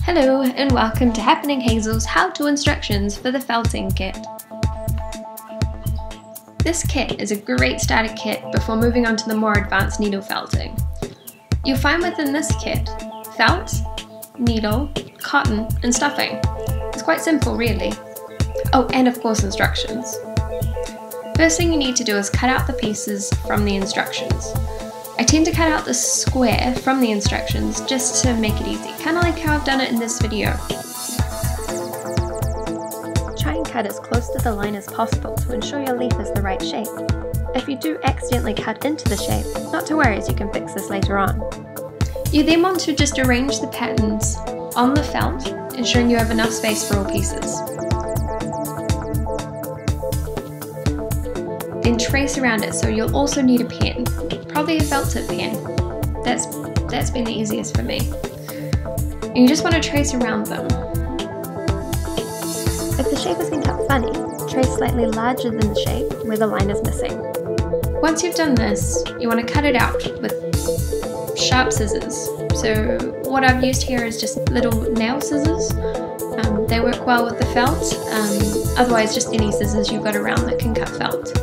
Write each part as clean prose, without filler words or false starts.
Hello and welcome to Happening Hazel's how-to instructions for the felting kit. This kit is a great starter kit before moving on to the more advanced needle felting. You'll find within this kit felt, needle, cotton and stuffing. It's quite simple really. Oh, and of course instructions. First thing you need to do is cut out the pieces from the instructions. I tend to cut out the square from the instructions just to make it easy, kind of like how I've done it in this video. Try and cut as close to the line as possible to ensure your leaf is the right shape. If you do accidentally cut into the shape, not to worry as you can fix this later on. You then want to just arrange the patterns on the felt, ensuring you have enough space for all pieces. Then trace around it, so you'll also need a pen, probably a felt tip pen. That's been the easiest for me. And you just want to trace around them. If the shape has been cut funny, trace slightly larger than the shape where the line is missing. Once you've done this, you want to cut it out with sharp scissors. So what I've used here is just little nail scissors. They work well with the felt, otherwise just any scissors you've got around that can cut felt.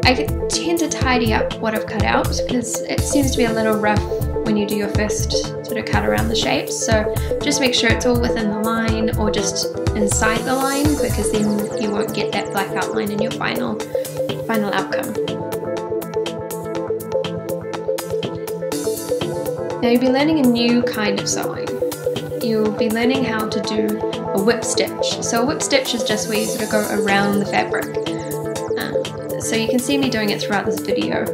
I tend to tidy up what I've cut out because it seems to be a little rough when you do your first sort of cut around the shapes, so just make sure it's all within the line or just inside the line, because then you won't get that black outline in your final outcome. Now you'll be learning a new kind of sewing. You'll be learning how to do a whip stitch. So a whip stitch is just where you sort of go around the fabric. So you can see me doing it throughout this video.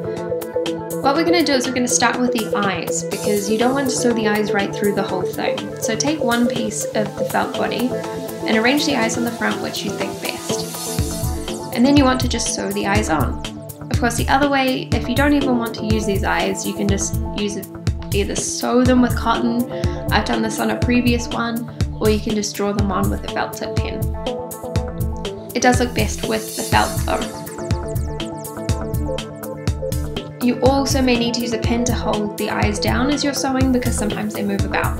What we're going to do is we're going to start with the eyes, because you don't want to sew the eyes right through the whole thing. So take one piece of the felt body and arrange the eyes on the front which you think best. And then you want to just sew the eyes on. Of course, the other way, if you don't even want to use these eyes, you can just either sew them with cotton. I've done this on a previous one, or you can just draw them on with a felt tip pen. It does look best with the felt though. You also may need to use a pin to hold the eyes down as you're sewing, because sometimes they move about.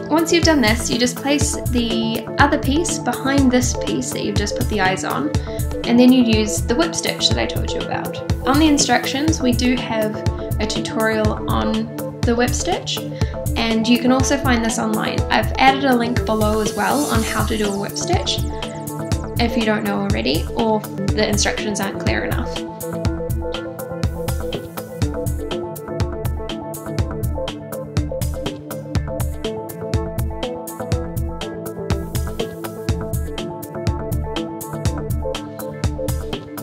Once you've done this, you just place the other piece behind this piece that you've just put the eyes on, and then you use the whip stitch that I told you about. On the instructions, we do have a tutorial on the whip stitch, and you can also find this online. I've added a link below as well on how to do a whip stitch, if you don't know already, or the instructions aren't clear enough.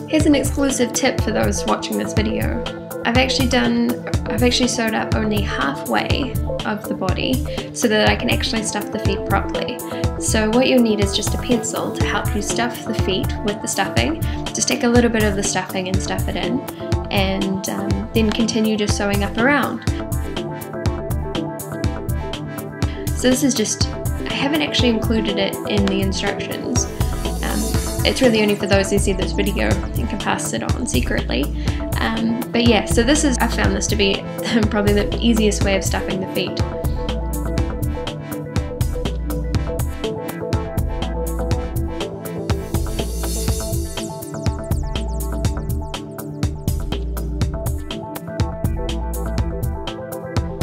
Here's an exclusive tip for those watching this video. I've actually sewed up only halfway of the body so that I can actually stuff the feet properly. So what you'll need is just a pencil to help you stuff the feet with the stuffing. Just take a little bit of the stuffing and stuff it in, and then continue just sewing up around. So this is just, I haven't actually included it in the instructions. It's really only for those who see this video and can pass it on secretly. But yeah, so I found this to be probably the easiest way of stuffing the feet.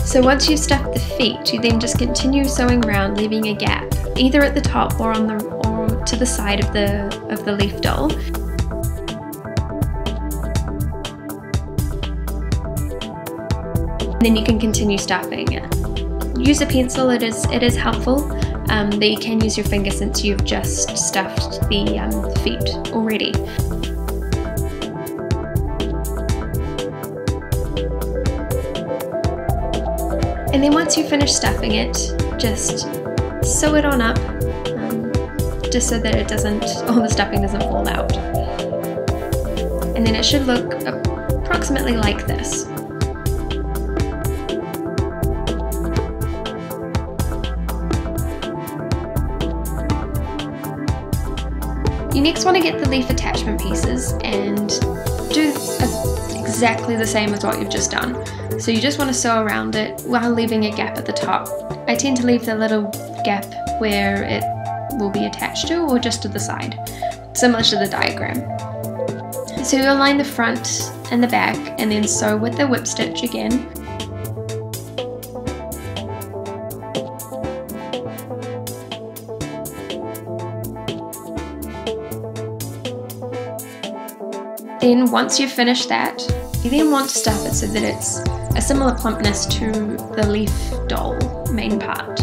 So once you've stuffed the feet, you then just continue sewing around, leaving a gap, either at the top or to the side of the leaf doll. And then you can continue stuffing. Use a pencil, it is helpful, but you can use your finger since you've just stuffed the feet already. And then once you finish stuffing it, just sew it on up, just so that all the stuffing doesn't fall out. And then it should look approximately like this. You next want to get the leaf attachment pieces and do exactly the same as what you've just done. So you just want to sew around it while leaving a gap at the top. I tend to leave the little gap where it will be attached to, or just to the side, similar to the diagram. So you'll line the front and the back and then sew with the whip stitch again. Then once you've finished that, you then want to stuff it so that it's a similar plumpness to the leaf doll main part.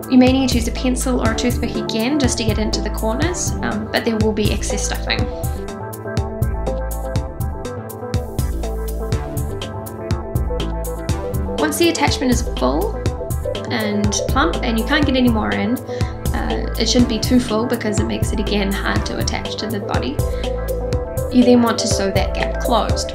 You may need to use a pencil or a toothpick again just to get into the corners, but there will be excess stuffing. Once the attachment is full and plump and you can't get any more in, it shouldn't be too full because it makes it again hard to attach to the body. You then want to sew that gap closed.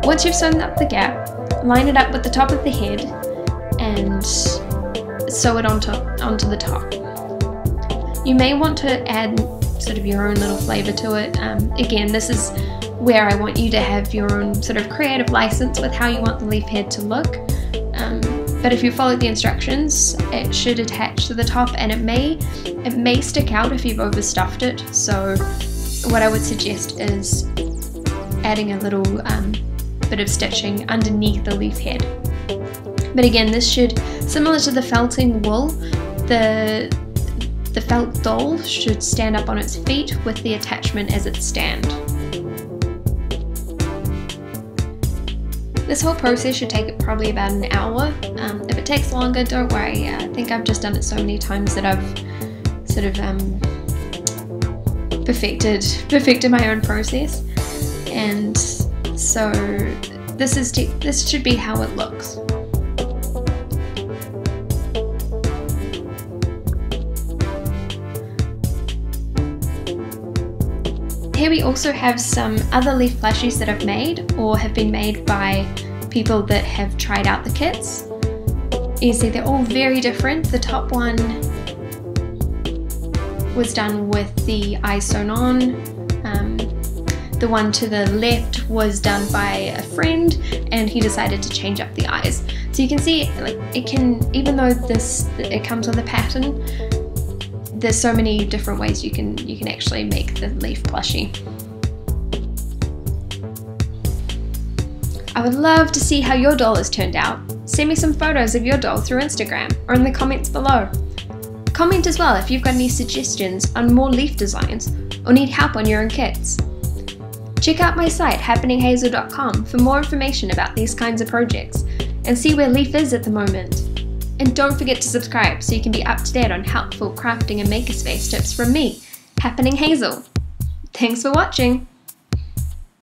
Once you've sewn up the gap, line it up with the top of the head and sew it onto the top. You may want to add sort of your own little flavour to it. Again, this is where I want you to have your own sort of creative license with how you want the leaf head to look. But if you follow the instructions, it should attach to the top, and it may stick out if you've overstuffed it. So what I would suggest is adding a little bit of stitching underneath the leaf head. But again, this should, similar to the felting wool, the felt doll should stand up on its feet with the attachment as its stand. This whole process should take probably about an hour. If it takes longer, don't worry. I think I've just done it so many times that I've sort of perfected my own process, and so this should be how it looks. Here we also have some other leaf plushies that I've made or have been made by people that have tried out the kits. You see they're all very different. The top one was done with the eyes sewn on. The one to the left was done by a friend and he decided to change up the eyes. So you can see, like, it can, even though it comes with a pattern, there's so many different ways you can actually make the leaf plushie. I would love to see how your doll has turned out. Send me some photos of your doll through Instagram or in the comments below. Comment as well if you've got any suggestions on more leaf designs or need help on your own kits. Check out my site happeninghazel.com for more information about these kinds of projects and see where leaf is at the moment. And don't forget to subscribe so you can be up to date on helpful crafting and makerspace tips from me, Happening Hazel. Thanks for watching!